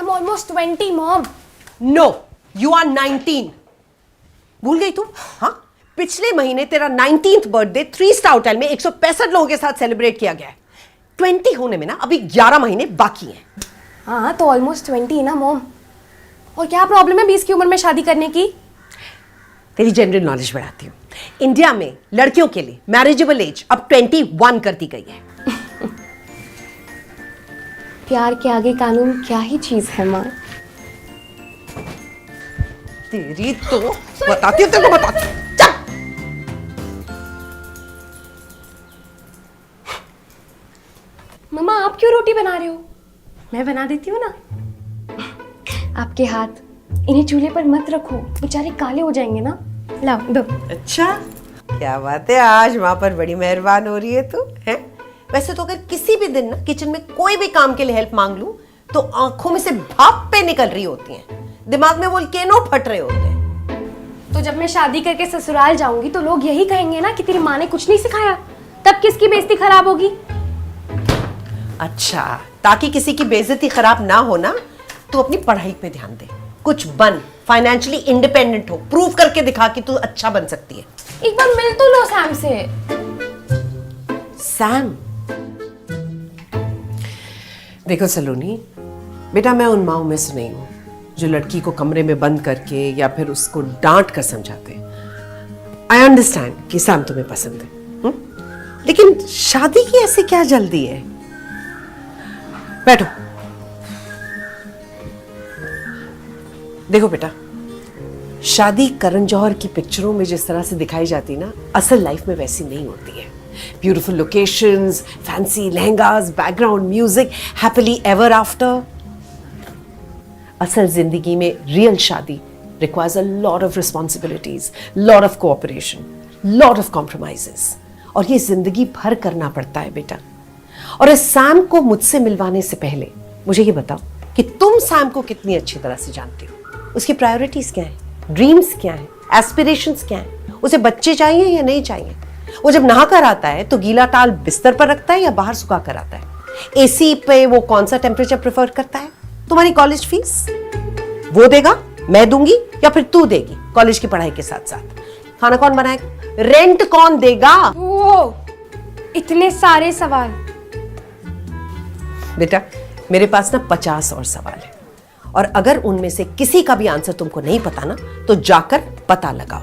I'm almost 20, mom. No, you are 19. भूल गई तुम? हाँ, पिछले महीने तेरा 19th बर्थडे 3 स्टार होटल में 165 लोगों के साथ सेलिब्रेट किया गया है। 20 होने में ना अभी 11 महीने बाकी हैं। हाँ तो ऑलमोस्ट 20 ना मॉम। और क्या प्रॉब्लम है 20 की उम्र में शादी करने की? तेरी जनरल नॉलेज बढ़ाती हूँ। इंडिया में लड़कियों के लिए मैरिजेबल एज अब 21 कर दी गई है। प्यार के आगे कानून क्या ही चीज है माँ। तेरी तो बताती हूँ, तेरे को बताती हूँ। मम्मा आप क्यों रोटी बना रहे हो? मैं बना देती हूँ ना। आपके हाथ इन्हें चूल्हे पर मत रखो, बेचारे काले हो जाएंगे ना। लाओ दो। अच्छा, क्या बात है, आज वहां पर बड़ी मेहरबान हो रही है तू है। वैसे तो अगर किसी भी दिन ना किचन में कोई भी काम के लिए हेल्प मांग लूं तो आंखों में से भाप पे निकल रही होती हैं, दिमाग में वोल्केनो फट रहे होते हैं। तो जब मैं शादी करके ससुराल जाऊंगी तो लोग यही कहेंगे ना कि तेरी माँ ने कुछ नहीं सिखाया, तब किसकी बेइज्जती खराब होगी? अच्छा, ताकि किसी की बेइज्जती खराब ना हो ना तो अपनी पढ़ाई पे ध्यान दे, कुछ बन, फाइनेंशियली इंडिपेंडेंट हो, प्रूव करके दिखा कि तू अच्छा बन सकती है। एक बार मिल तो लो सैम से। सैम? देखो सलोनी बेटा, मैं उन माओं में से नहीं हूं जो लड़की को कमरे में बंद करके या फिर उसको डांट कर समझाते। आई अंडरस्टैंड कि सैम तुम्हें पसंद है, लेकिन शादी की ऐसी क्या जल्दी है? बैठो। देखो बेटा, शादी करण जौहर की पिक्चरों में जिस तरह से दिखाई जाती ना, असल लाइफ में वैसी नहीं होती है। Beautiful locations, fancy lehengas, background music, happily ever after. असल जिंदगी में रियल शादी requires a lot of responsibilities, lot of cooperation, lot of compromises, और ये जिंदगी भर करना पड़ता है बेटा। और इस सैम को मुझसे मिलवाने से पहले मुझे ये बताओ कि तुम सैम को कितनी अच्छी तरह से जानती हो, उसकी प्रायोरिटीज क्या है, ड्रीम्स क्या है, एस्पिरेशंस क्या है, उसे बच्चे चाहिए या नहीं चाहिए, वो जब नहा कर आता है तो गीला टाल बिस्तर पर रखता है या बाहर सुखा कर आता है, एसी पे वो कौन सा टेम्परेचर प्रेफर करता है, तुम्हारी कॉलेज फीस वो देगा, मैं दूंगी, या फिर तू देगी कॉलेज की पढ़ाई के साथ साथ, खाना कौन बनाएगा, रेंट कौन देगा? ओ, इतने सारे सवाल। बेटा मेरे पास ना 50 और सवाल है, और अगर उनमें से किसी का भी आंसर तुमको नहीं पता ना तो जाकर पता लगाओ,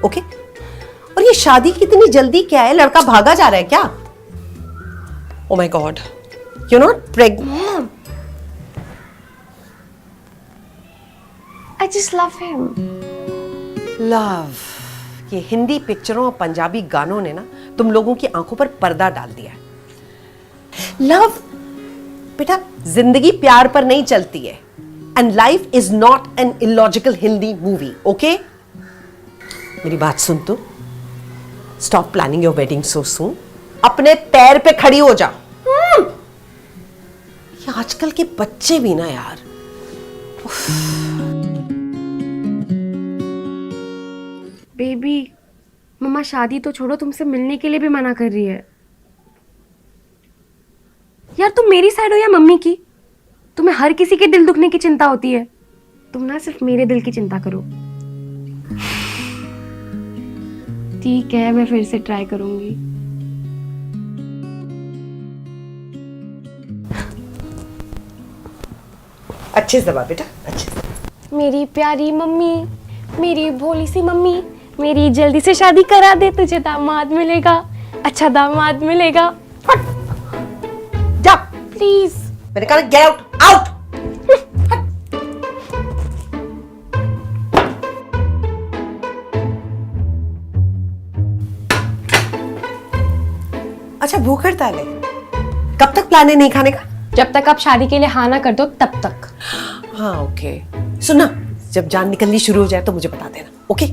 ओके? और ये शादी की इतनी जल्दी क्या है, लड़का भागा जा रहा है क्या? Oh my God, you not pregnant? I just love him. Love, ये हिंदी पिक्चरों और पंजाबी गानों ने ना तुम लोगों की आंखों पर पर्दा डाल दिया है। लव बेटा, जिंदगी प्यार पर नहीं चलती है, and life is not an illogical Hindi movie, okay? मेरी बात सुन तू, stop planning your wedding so soon, अपने पैर पे खड़ी हो जा। ये आजकल के बच्चे भी ना यार, बेबी, मम्मा शादी तो छोड़ो, तुमसे मिलने के लिए भी मना कर रही है। यार तुम मेरी साइड हो या मम्मी की? तुम्हें हर किसी के दिल दुखने की चिंता होती है, तुम ना सिर्फ मेरे दिल की चिंता करो। ठीक है, मैं फिर से ट्राई करूंगी। अच्छे से दबा बेटा, अच्छे से। मेरी प्यारी मम्मी, मेरी भोली सी मम्मी, मेरी जल्दी से शादी करा दे, तुझे दामाद मिलेगा, अच्छा दामाद मिलेगा। जा प्लीज। मैंने कहा गेट आउट, आउट। अच्छा भूख हड़ताल है, कब तक प्लान है नहीं खाने का? जब तक आप शादी के लिए हाँ ना कर दो तब तक। हाँ ओके, सुना, जब जान निकलनी शुरू हो जाए तो मुझे बता देना, okay?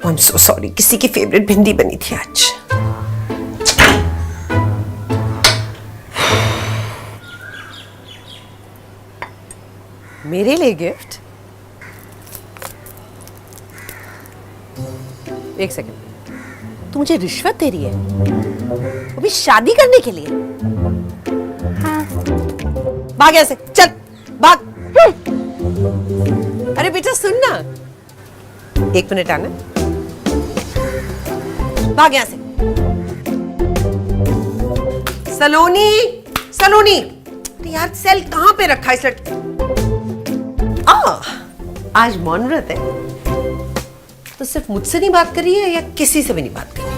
I am so sorry, किसी की फेवरेट भिंडी बनी थी आज। मेरे लिए गिफ्ट? एक सेकेंड, तू मुझे रिश्वत दे रही है, वो भी शादी करने के लिए? हाँ। भाग यहाँ से, चल भाग। अरे बेटा सुन ना, 1 मिनट आना, भाग यहाँ से। सलोनी, सलोनी, यार सेल कहां पे रखा है इस लड़की? आज मौन व्रत है तो सिर्फ मुझसे नहीं बात कर रही है या किसी से भी नहीं बात कर रही?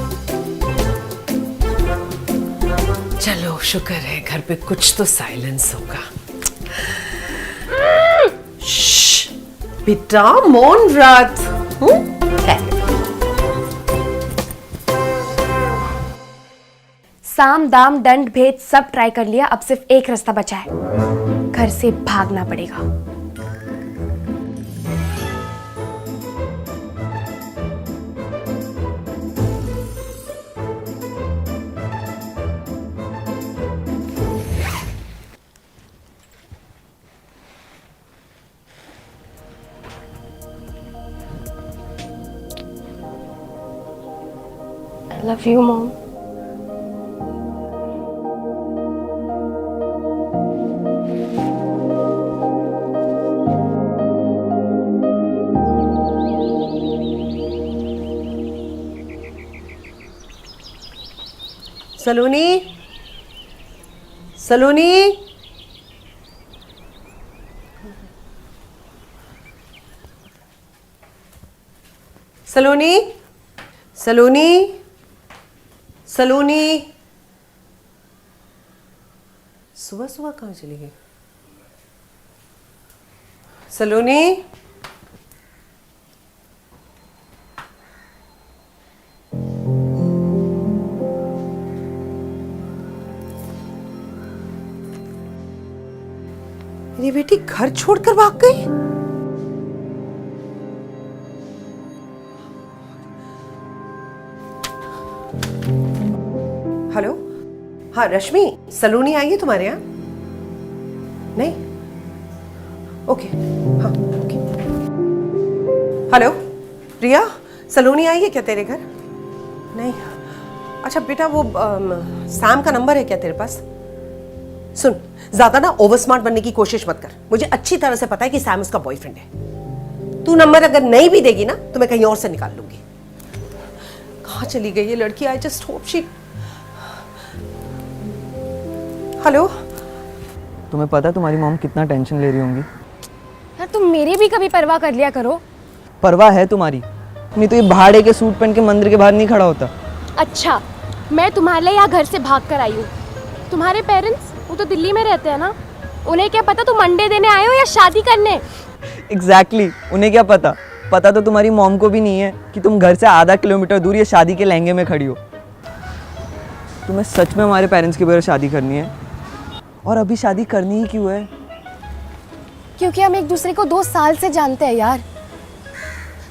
चलो शुक्र है घर पे कुछ तो साइलेंस होगा। श्श, बेटा मौन व्रत। साम दाम दंड भेद सब ट्राई कर लिया, अब सिर्फ एक रास्ता बचा है, घर से भागना पड़ेगा। I love you, Mom. सलोनी, सलोनी, सलोनी, सलोनी, सलोनी, सुबह सुबह कहाँ चली गई? सलोनी, मेरी बेटी घर छोड़कर भाग गई। हेलो, हाँ रश्मि, सलोनी आई है तुम्हारे यहाँ? नहीं? ओके, हाँ ओके। हेलो रिया, सलोनी आई है क्या तेरे घर? नहीं? अच्छा बेटा वो सैम का नंबर है क्या तेरे पास? सुन, ज्यादा ना ओवर स्मार्ट बनने की कोशिश मत कर, मुझे अच्छी तरह से पता है कि सैम उसका बॉयफ्रेंड है। तू नंबर अगर नहीं भी देगी ना तो मैं कहीं और से निकाल लूंगी। कहाँ चली गई ये लड़की? I just hope she. Hello, तुम्हें पता है तुम्हारी मॉम कितना टेंशन ले रही होंगी? यार तुम मेरी भी कभी परवाह कर लिया करो। परवाह है तुम्हारी, नहीं तो ये भाड़े के सूट पहन के मंदिर के बाहर नहीं खड़ा होता। अच्छा, मैं तुम्हारे लिए यहाँ घर से भाग कर आई हूँ। तुम्हारे पेरेंट्स वो तो दिल्ली में रहते हैं ना, उन्हें क्या पता तुम अंडे देने आए हो या शादी करने? एग्जैक्टली, उन्हें क्या पता? पता तो तुम्हारी मॉम को भी नहीं है कि तुम घर से आधा किलोमीटर दूर ये शादी के लहंगे में खड़ी हो। तुम्हें सच में हमारे पेरेंट्स के बगैर शादी करनी है? और अभी शादी करनी ही क्यों है? क्योंकि हम एक दूसरे को 2 साल से जानते हैं यार।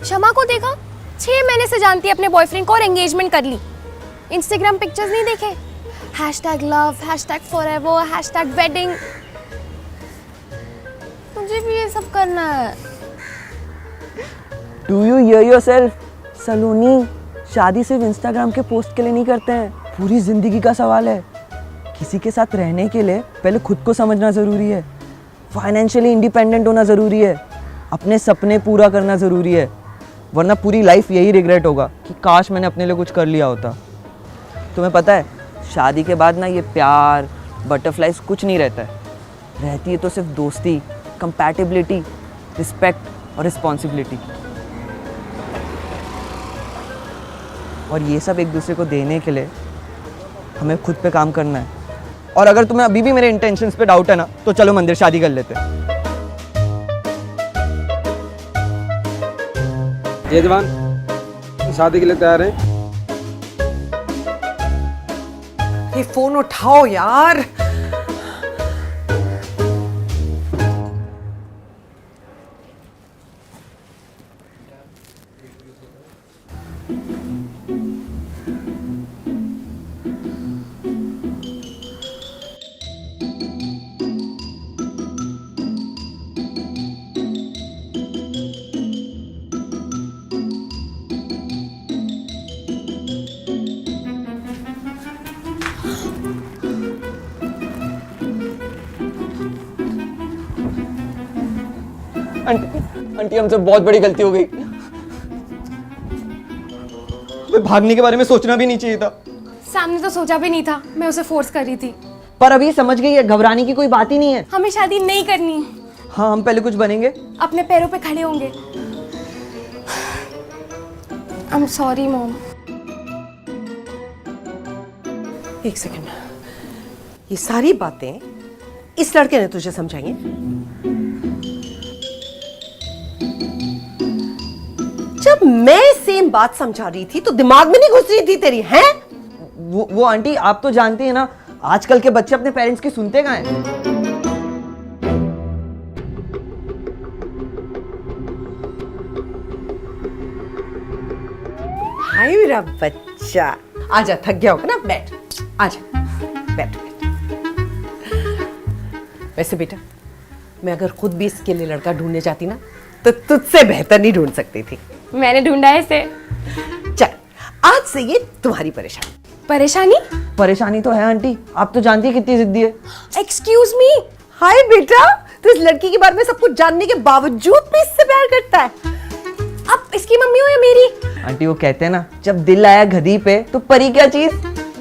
शमा को देखा, 6 महीने से जानती है अपने बॉयफ्रेंड को और एंगेजमेंट कर ली। इंस्टाग्राम पिक्चर्स नहीं देखे? #love, #forever, #wedding। मुझे भी ये सब करना है। Do you hear yourself? Saloni, शादी सिर्फ इंस्टाग्राम के पोस्ट के लिए नहीं करते हैं, पूरी जिंदगी का सवाल है। किसी के साथ रहने के लिए पहले खुद को समझना ज़रूरी है, फाइनेंशियली इंडिपेंडेंट होना ज़रूरी है, अपने सपने पूरा करना ज़रूरी है, वरना पूरी लाइफ यही रिग्रेट होगा कि काश मैंने अपने लिए कुछ कर लिया होता। तुम्हें पता है शादी के बाद ना ये प्यार बटरफ्लाइज कुछ नहीं रहता है, रहती है तो सिर्फ दोस्ती, कंपैटिबिलिटी, रिस्पेक्ट और रिस्पॉन्सिबिलिटी। और ये सब एक दूसरे को देने के लिए हमें खुद पे काम करना है। और अगर तुम्हें अभी भी मेरे इंटेंशंस पे डाउट है ना, तो चलो मंदिर शादी कर लेते हैं। ये जवान शादी के लिए तैयार हैं? ये फोन उठाओ यार। आंटी हमसे बहुत बड़ी गलती हो गई। हमें भागने के बारे में सोचना भी नहीं चाहिए था। सामने तो सोचा भी नहीं था, मैं उसे फोर्स कर रही थी। पर अभी समझ गई है, घबराने की कोई बात ही नहीं है। हमें शादी नहीं करनी, हाँ, हम पहले कुछ बनेंगे, अपने पैरों पे खड़े होंगे। I am sorry mom. एक सेकंड, ये सारी बातें इस लड़के ने तुझे समझाई हैं? जब मैं सेम बात समझा रही थी तो दिमाग में नहीं घुस रही थी तेरी, हैं? वो आंटी आप तो जानती है ना, आजकल के बच्चे अपने पेरेंट्स की सुनते कहाँ हैं? हाय मेरा बच्चा, आजा, थक गया होगा ना, बैठ, आजा, बैठ। वैसे बेटा, मैं अगर खुद भी इसके लिए लड़का ढूंढने जाती ना तो तुझसे बेहतर नहीं ढूंढ सकती थी। मैंने ढूंढा है इसे। चल, आज से ये तुम्हारी परेशानी। परेशानी? परेशानी तो है आंटी, आप तो जानती है कितनी जिद्दी है। Excuse me. हाय बेटा, तो इस लड़की के बारे में सब कुछ जानने के बावजूद भी इससे प्यार करता है। अब इसकी मम्मी हो या मेरी? आंटी वो कहते हैं ना, जब दिल आया गधी पे तो परी क्या चीज।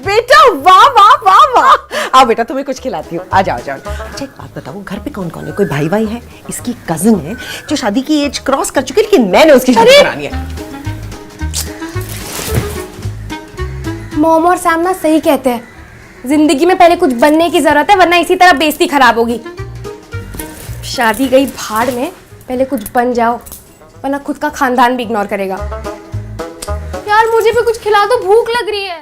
बेटा वाह वाह वाह वाह। आओ बेटा, तुम्हें कुछ खिलाती हूँ, आ जाओ जाओ। अच्छा एक बात बताओ, घर पे कौन कौन है? कोई भाई भाई है? इसकी कजिन है जो शादी की एज क्रॉस कर चुकी है, लेकिन मैंने उसकी शादी करानी है। मॉम और सैम ना सही कहते हैं, जिंदगी में पहले कुछ बनने की जरूरत है, वरना इसी तरह बेइज्जती खराब होगी। शादी गई भाड़ में, पहले कुछ बन जाओ, वरना खुद का खानदान भी इग्नोर करेगा। यार मुझे भी कुछ खिला दो, भूख लग रही है।